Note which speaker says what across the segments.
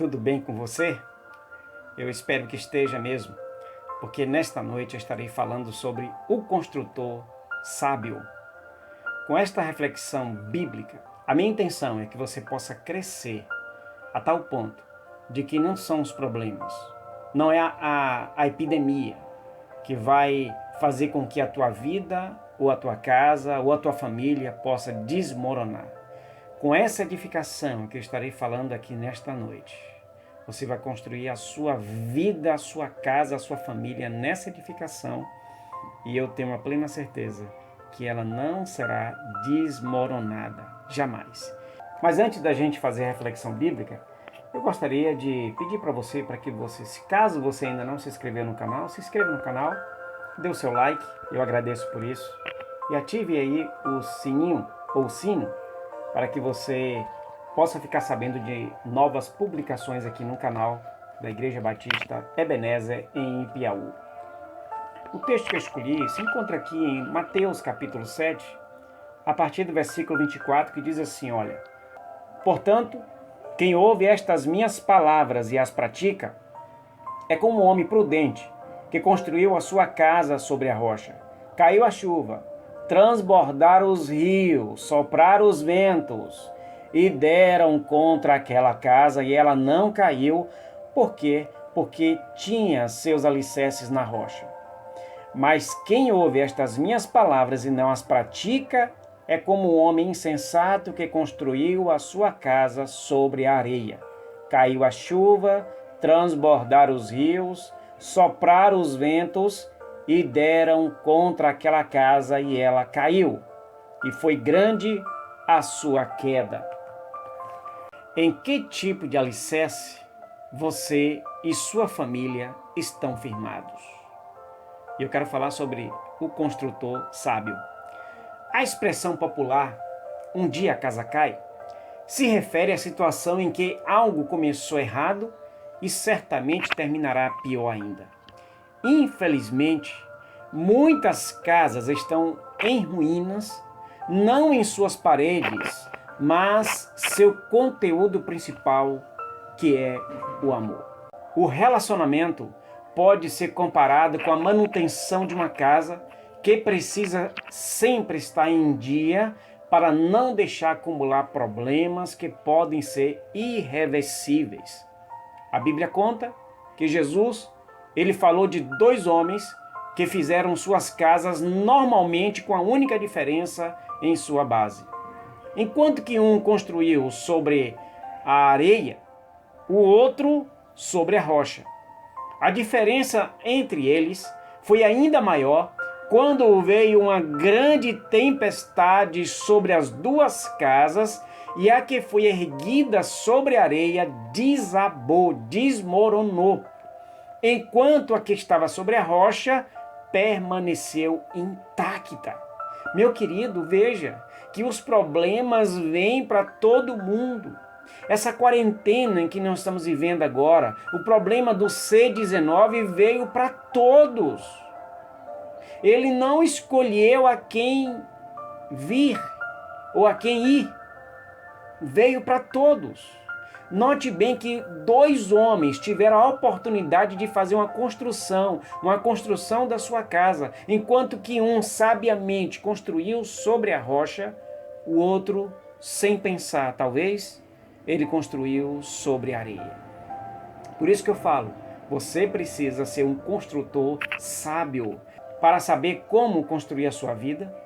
Speaker 1: Tudo bem com você? Eu espero que esteja mesmo, porque nesta noite eu estarei falando sobre o construtor sábio. Com esta reflexão bíblica, a minha intenção é que você possa crescer a tal ponto de que não são os problemas, não é a epidemia que vai fazer com que a tua vida, ou a tua casa, ou a tua família possa desmoronar. Com essa edificação que eu estarei falando aqui nesta noite, você vai construir a sua vida, a sua casa, a sua família nessa edificação, e eu tenho uma plena certeza que ela não será desmoronada, jamais. Mas antes da gente fazer a reflexão bíblica, eu gostaria de pedir para você, caso você ainda não se inscreveu no canal, se inscreva no canal, dê o seu like, eu agradeço por isso, e ative aí o sininho ou sino, para que você possa ficar sabendo de novas publicações aqui no canal da Igreja Batista Ebenezer em Ipiaú. O texto que eu escolhi se encontra aqui em Mateus capítulo 7, a partir do versículo 24, que diz assim, olha: Portanto, quem ouve estas minhas palavras e as pratica, é como um homem prudente, que construiu a sua casa sobre a rocha. Caiu a chuva, transbordaram os rios, sopraram os ventos, e deram contra aquela casa, e ela não caiu. Por quê? Porque tinha seus alicerces na rocha. Mas quem ouve estas minhas palavras e não as pratica, é como um homem insensato que construiu a sua casa sobre a areia. Caiu a chuva, transbordaram os rios, sopraram os ventos e deram contra aquela casa, e ela caiu. E foi grande a sua queda. Em que tipo de alicerce você e sua família estão firmados? Eu quero falar sobre o construtor sábio. A expressão popular, um dia a casa cai, se refere à situação em que algo começou errado e certamente terminará pior ainda. Infelizmente, muitas casas estão em ruínas, não em suas paredes, mas seu conteúdo principal, que é o amor. O relacionamento pode ser comparado com a manutenção de uma casa que precisa sempre estar em dia para não deixar acumular problemas que podem ser irreversíveis. A Bíblia conta que Jesus, ele falou de dois homens que fizeram suas casas normalmente com a única diferença em sua base. Enquanto que um construiu sobre a areia, o outro sobre a rocha. A diferença entre eles foi ainda maior quando veio uma grande tempestade sobre as duas casas, e a que foi erguida sobre a areia desabou, desmoronou, enquanto a que estava sobre a rocha permaneceu intacta. Meu querido, veja que os problemas vêm para todo mundo. Essa quarentena em que nós estamos vivendo agora, o problema do C-19 veio para todos. Ele não escolheu a quem vir ou a quem ir. Veio para todos. Note bem que dois homens tiveram a oportunidade de fazer uma construção da sua casa, enquanto que um sabiamente construiu sobre a rocha, o outro, sem pensar, talvez, ele construiu sobre a areia. Por isso que eu falo, você precisa ser um construtor sábio para saber como construir a sua vida,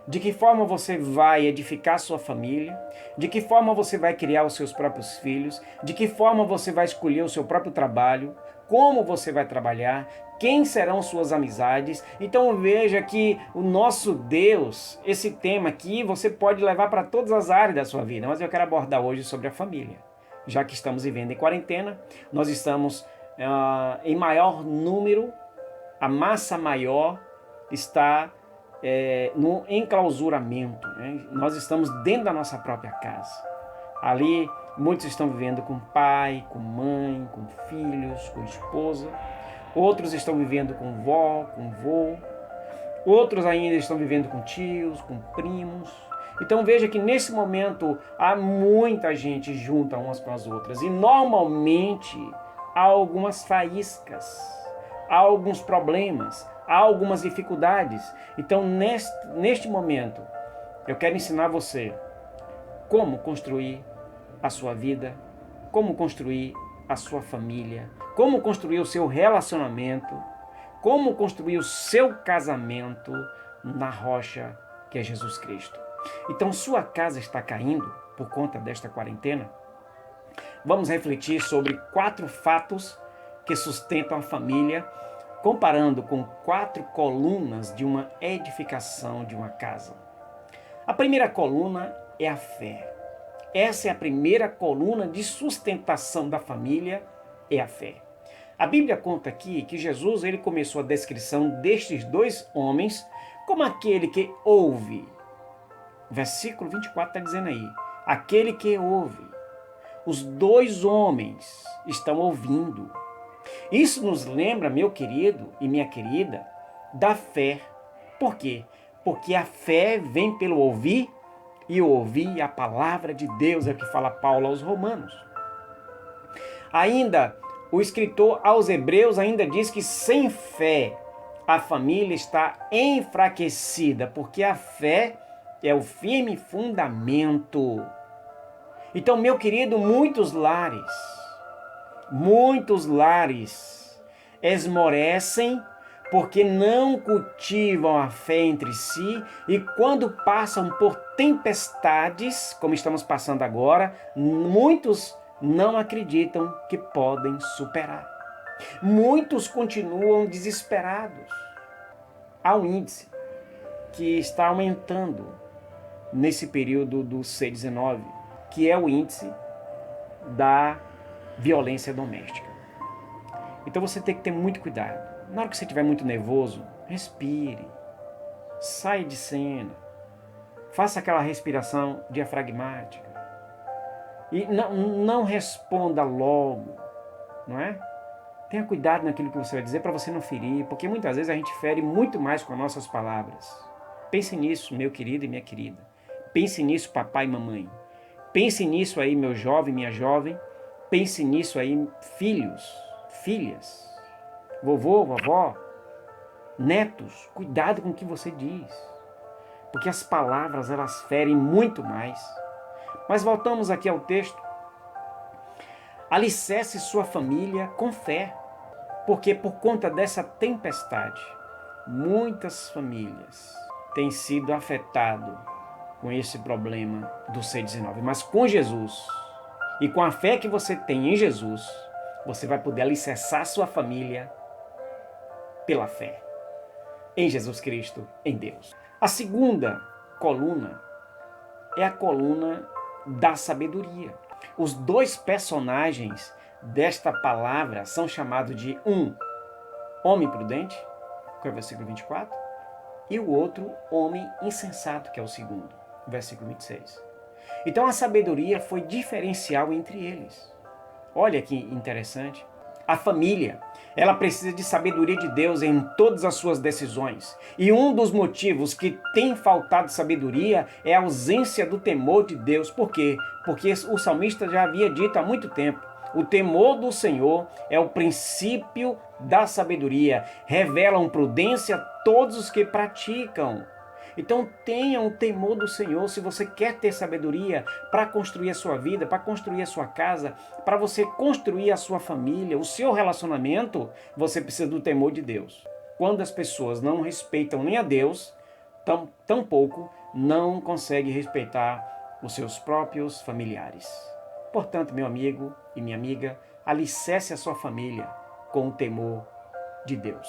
Speaker 1: de que forma você vai edificar sua família, de que forma você vai criar os seus próprios filhos, de que forma você vai escolher o seu próprio trabalho, como você vai trabalhar, quem serão suas amizades. Então veja que o nosso Deus, esse tema aqui, você pode levar para todas as áreas da sua vida, mas eu quero abordar hoje sobre a família. Já que estamos vivendo em quarentena, nós estamos em maior número, a massa maior está no enclausuramento, né? Nós estamos dentro da nossa própria casa. Ali, muitos estão vivendo com pai, com mãe, com filhos, com esposa. Outros estão vivendo com vó, com vô. Outros ainda estão vivendo com tios, com primos. Então veja que nesse momento há muita gente junta umas com as outras e normalmente há algumas faíscas, há alguns problemas, há algumas dificuldades. Então neste momento eu quero ensinar você como construir a sua vida, como construir a sua família, como construir o seu relacionamento, como construir o seu casamento na rocha que é Jesus Cristo. Então, sua casa está caindo por conta desta quarentena? Vamos refletir sobre 4 fatos que sustentam a família, comparando com 4 colunas de uma edificação de uma casa. A primeira coluna é a fé. Essa é a primeira coluna de sustentação da família, é a fé. A Bíblia conta aqui que Jesus ele começou a descrição destes 2 homens como aquele que ouve. Versículo 24 está dizendo aí, aquele que ouve. Os 2 homens estão ouvindo. Isso nos lembra, meu querido e minha querida, da fé. Por quê? Porque a fé vem pelo ouvir, e ouvir a palavra de Deus, é o que fala Paulo aos Romanos. Ainda, o escritor aos Hebreus ainda diz que sem fé a família está enfraquecida, porque a fé é o firme fundamento. Então, meu querido, muitos lares esmorecem porque não cultivam a fé entre si e quando passam por tempestades, como estamos passando agora, muitos não acreditam que podem superar. Muitos continuam desesperados. Há um índice que está aumentando nesse período do C-19, que é o índice da violência doméstica. Então você tem que ter muito cuidado. Na hora que você estiver muito nervoso, respire, saia de cena, faça aquela respiração diafragmática e não responda logo, não é? Tenha cuidado naquilo que você vai dizer para você não ferir, porque muitas vezes a gente fere muito mais com nossas palavras. Pense nisso, meu querido e minha querida. Pense nisso, papai e mamãe. Pense nisso aí, meu jovem, minha jovem. Pense nisso aí, filhos, filhas, vovô, vovó, netos. Cuidado com o que você diz, porque as palavras elas ferem muito mais. Mas voltamos aqui ao texto. Alicerce sua família com fé, porque por conta dessa tempestade, muitas famílias têm sido afetadas com esse problema do C-19. Mas com Jesus e com a fé que você tem em Jesus, você vai poder alicerçar sua família pela fé em Jesus Cristo, em Deus. A segunda coluna é a coluna da sabedoria. Os 2 personagens desta palavra são chamados de homem prudente, que é o versículo 24, e o outro, homem insensato, que é o segundo, versículo 26. Então a sabedoria foi diferencial entre eles. Olha que interessante. A família, ela precisa de sabedoria de Deus em todas as suas decisões. E um dos motivos que tem faltado sabedoria é a ausência do temor de Deus. Por quê? Porque o salmista já havia dito há muito tempo, o temor do Senhor é o princípio da sabedoria. Revelam prudência a todos os que praticam. Então tenha um temor do Senhor se você quer ter sabedoria para construir a sua vida, para construir a sua casa, para você construir a sua família, o seu relacionamento, você precisa do temor de Deus. Quando as pessoas não respeitam nem a Deus, tampouco não conseguem respeitar os seus próprios familiares. Portanto, meu amigo e minha amiga, alicerce a sua família com o temor de Deus.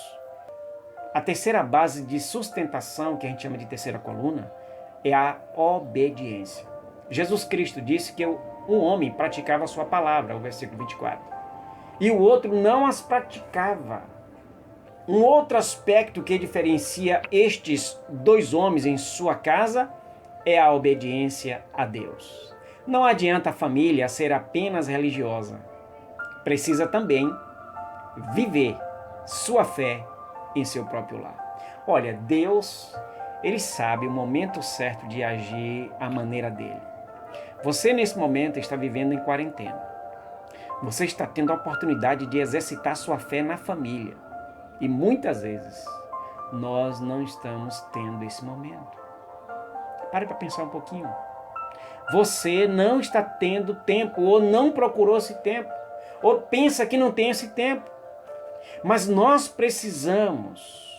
Speaker 1: A terceira base de sustentação, que a gente chama de terceira coluna, é a obediência. Jesus Cristo disse que um homem praticava a sua palavra, o versículo 24, e o outro não as praticava. Um outro aspecto que diferencia estes 2 homens em sua casa é a obediência a Deus. Não adianta a família ser apenas religiosa. Precisa também viver sua fé em seu próprio lar. Olha, Deus, Ele sabe o momento certo de agir à maneira dele. Você, nesse momento, está vivendo em quarentena. Você está tendo a oportunidade de exercitar sua fé na família. E muitas vezes, nós não estamos tendo esse momento. Pare para pensar um pouquinho. Você não está tendo tempo, ou não procurou esse tempo, ou pensa que não tem esse tempo. Mas nós precisamos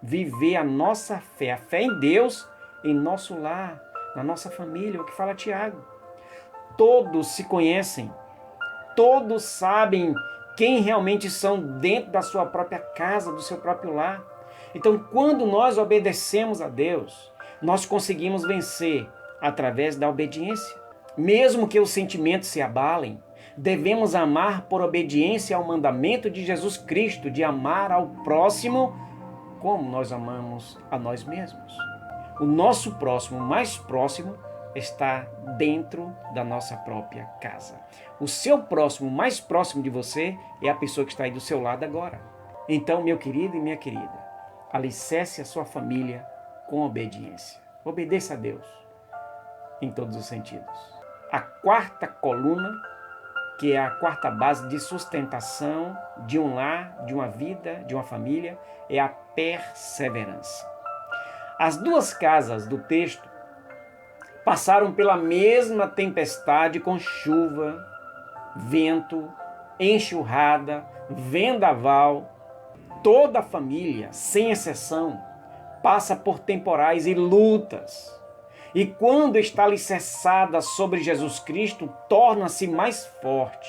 Speaker 1: viver a nossa fé, a fé em Deus, em nosso lar, na nossa família, o que fala Tiago. Todos se conhecem, todos sabem quem realmente são dentro da sua própria casa, do seu próprio lar. Então, quando nós obedecemos a Deus, nós conseguimos vencer através da obediência. Mesmo que os sentimentos se abalem, devemos amar por obediência ao mandamento de Jesus Cristo, de amar ao próximo como nós amamos a nós mesmos. O nosso próximo, mais próximo, está dentro da nossa própria casa. O seu próximo, mais próximo de você, é a pessoa que está aí do seu lado agora. Então, meu querido e minha querida, alicerce a sua família com obediência. Obedeça a Deus em todos os sentidos. A quarta coluna, que é a quarta base de sustentação de um lar, de uma vida, de uma família, é a perseverança. As duas casas do texto passaram pela mesma tempestade com chuva, vento, enxurrada, vendaval. Toda a família, sem exceção, passa por temporais e lutas. E quando está alicerçada sobre Jesus Cristo, torna-se mais forte.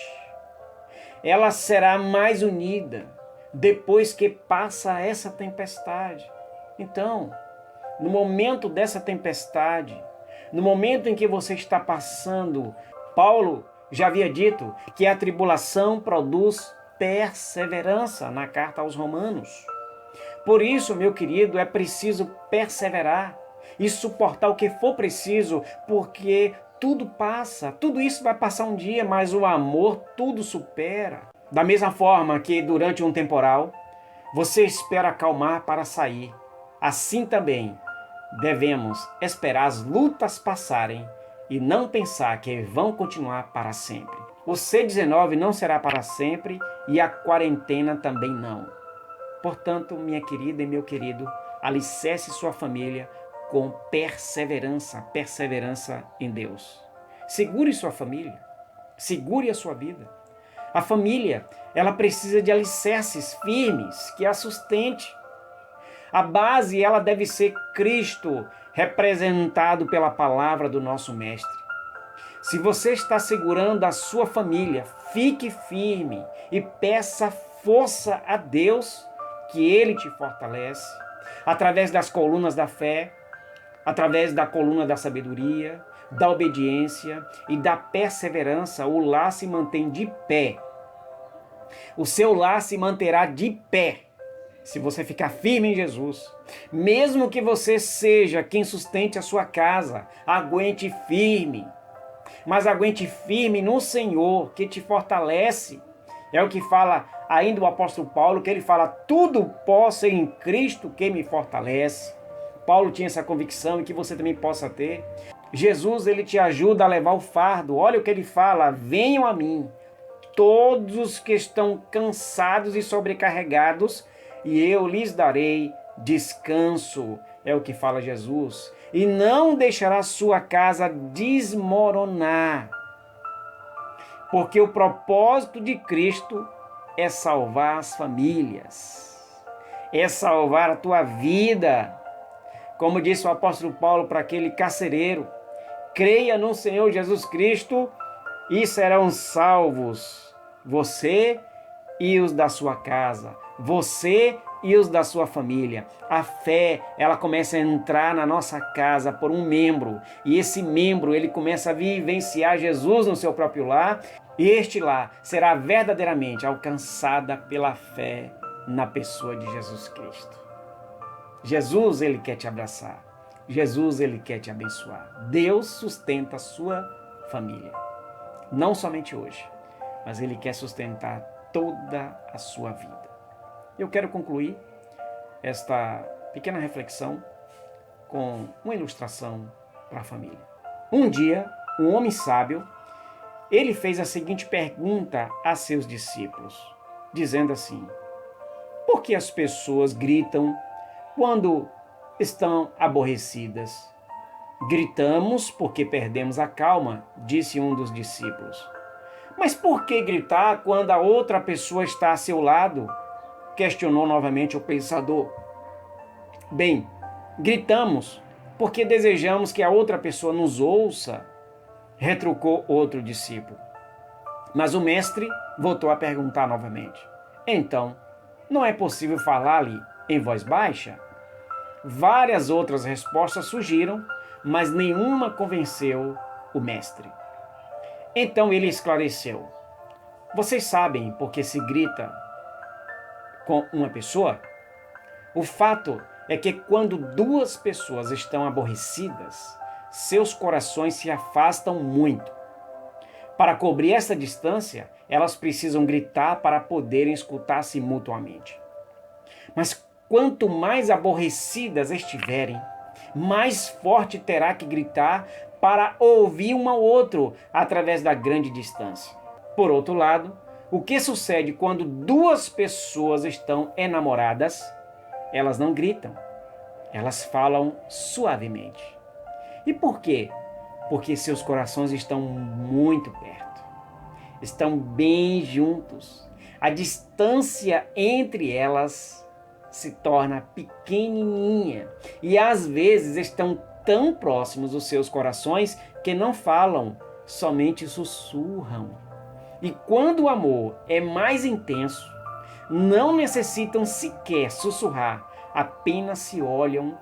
Speaker 1: Ela será mais unida depois que passa essa tempestade. Então, no momento dessa tempestade, no momento em que você está passando, Paulo já havia dito que a tribulação produz perseverança na carta aos Romanos. Por isso, meu querido, é preciso perseverar e suportar o que for preciso, porque tudo passa, tudo isso vai passar um dia, mas o amor tudo supera. Da mesma forma que durante um temporal, você espera acalmar para sair, assim também devemos esperar as lutas passarem e não pensar que vão continuar para sempre. O C-19 não será para sempre e a quarentena também não. Portanto, minha querida e meu querido, alicerce sua família com perseverança, perseverança em Deus. Segure sua família, segure a sua vida. A família, ela precisa de alicerces firmes que a sustente. A base, ela deve ser Cristo, representado pela palavra do nosso Mestre. Se você está segurando a sua família, fique firme e peça força a Deus, que Ele te fortalece, através das colunas da fé, através da coluna da sabedoria, da obediência e da perseverança. O lar se mantém de pé. O seu lar se manterá de pé se você ficar firme em Jesus. Mesmo que você seja quem sustente a sua casa, aguente firme. Mas aguente firme no Senhor, que te fortalece. É o que fala ainda o apóstolo Paulo, que ele fala: tudo posso em Cristo que me fortalece. Paulo tinha essa convicção e que você também possa ter. Jesus, ele te ajuda a levar o fardo. Olha o que ele fala: venham a mim, todos os que estão cansados e sobrecarregados, e eu lhes darei descanso. É o que fala Jesus. E não deixará sua casa desmoronar. Porque o propósito de Cristo é salvar as famílias. É salvar a tua vida. Como disse o apóstolo Paulo para aquele carcereiro: creia no Senhor Jesus Cristo e serão salvos você e os da sua casa, você e os da sua família. A fé, ela começa a entrar na nossa casa por um membro, e esse membro, ele começa a vivenciar Jesus no seu próprio lar, e este lar será verdadeiramente alcançada pela fé na pessoa de Jesus Cristo. Jesus, ele quer te abraçar. Jesus, ele quer te abençoar. Deus sustenta a sua família. Não somente hoje, mas ele quer sustentar toda a sua vida. Eu quero concluir esta pequena reflexão com uma ilustração para a família. Um dia, um homem sábio, ele fez a seguinte pergunta a seus discípulos, dizendo assim: por que as pessoas gritam quando estão aborrecidas? Gritamos porque perdemos a calma, disse um dos discípulos. Mas por que gritar quando a outra pessoa está a seu lado? Questionou novamente o pensador. Bem, gritamos porque desejamos que a outra pessoa nos ouça, retrucou outro discípulo. Mas o mestre voltou a perguntar novamente. Então, não é possível falar-lhe em voz baixa? Várias outras respostas surgiram, mas nenhuma convenceu o mestre. Então ele esclareceu. Vocês sabem por que se grita com uma pessoa? O fato é que quando duas pessoas estão aborrecidas, seus corações se afastam muito. Para cobrir essa distância, elas precisam gritar para poderem escutar-se mutuamente. Mas quanto mais aborrecidas estiverem, mais forte terá que gritar para ouvir um ao outro através da grande distância. Por outro lado, o que sucede quando duas pessoas estão enamoradas? Elas não gritam, elas falam suavemente. E por quê? Porque seus corações estão muito perto, estão bem juntos. A distância entre elas se torna pequenininha e às vezes estão tão próximos dos seus corações que não falam, somente sussurram. E quando o amor é mais intenso, não necessitam sequer sussurrar, apenas se olham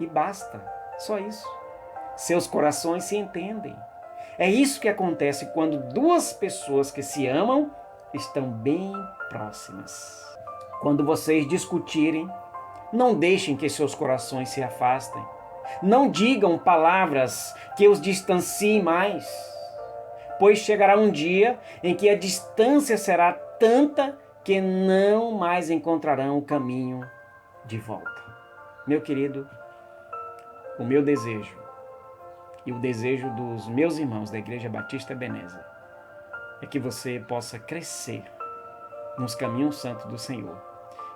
Speaker 1: e basta, só isso. Seus corações se entendem. É isso que acontece quando duas pessoas que se amam estão bem próximas. Quando vocês discutirem, não deixem que seus corações se afastem. Não digam palavras que os distanciem mais, pois chegará um dia em que a distância será tanta que não mais encontrarão o caminho de volta. Meu querido, o meu desejo e o desejo dos meus irmãos da Igreja Batista Ebenezer é que você possa crescer nos caminhos santos do Senhor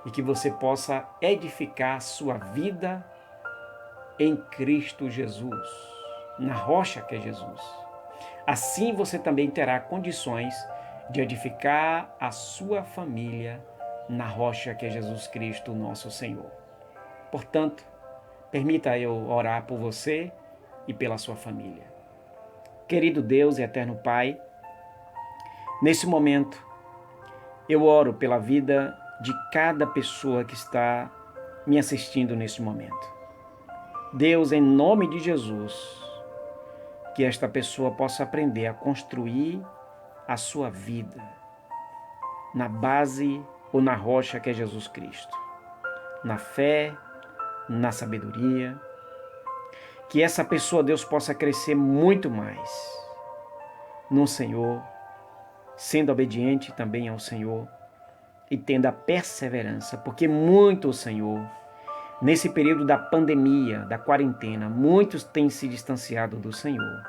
Speaker 1: e que você possa edificar a sua vida em Cristo Jesus, na rocha que é Jesus. Assim você também terá condições de edificar a sua família na rocha que é Jesus Cristo, nosso Senhor. Portanto, permita eu orar por você e pela sua família. Querido Deus e eterno Pai, nesse momento, eu oro pela vida de cada pessoa que está me assistindo nesse momento. Deus, em nome de Jesus, que esta pessoa possa aprender a construir a sua vida na base ou na rocha que é Jesus Cristo, na fé, na sabedoria, que essa pessoa, Deus, possa crescer muito mais no Senhor, sendo obediente também ao Senhor e tendo a perseverança, porque muito, Senhor, nesse período da pandemia, da quarentena, muitos têm se distanciado do Senhor.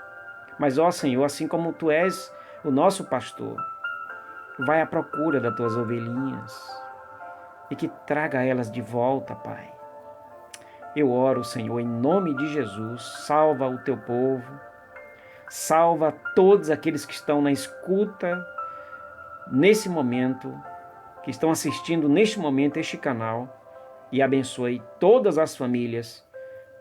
Speaker 1: Mas, ó Senhor, assim como Tu és o nosso pastor, vai à procura das Tuas ovelhinhas e que traga elas de volta, Pai. Eu oro, Senhor, em nome de Jesus, salva o Teu povo, salva todos aqueles que estão na escuta nesse momento, que estão assistindo neste momento este canal, e abençoe todas as famílias,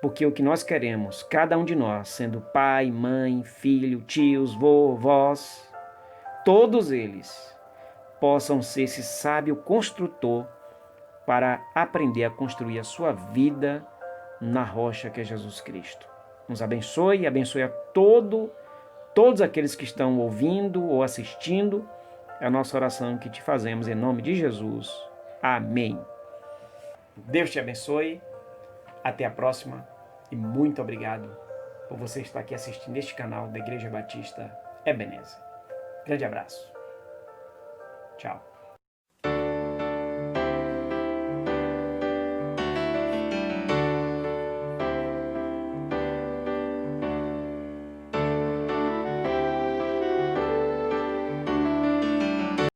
Speaker 1: porque o que nós queremos, cada um de nós, sendo pai, mãe, filho, tios, vovós, todos eles possam ser esse sábio construtor para aprender a construir a sua vida na rocha que é Jesus Cristo. Nos abençoe e abençoe a todos aqueles que estão ouvindo ou assistindo. É a nossa oração que te fazemos em nome de Jesus. Amém. Deus te abençoe. Até a próxima e muito obrigado por você estar aqui assistindo este canal da Igreja Batista Ebenezer. Grande abraço. Tchau.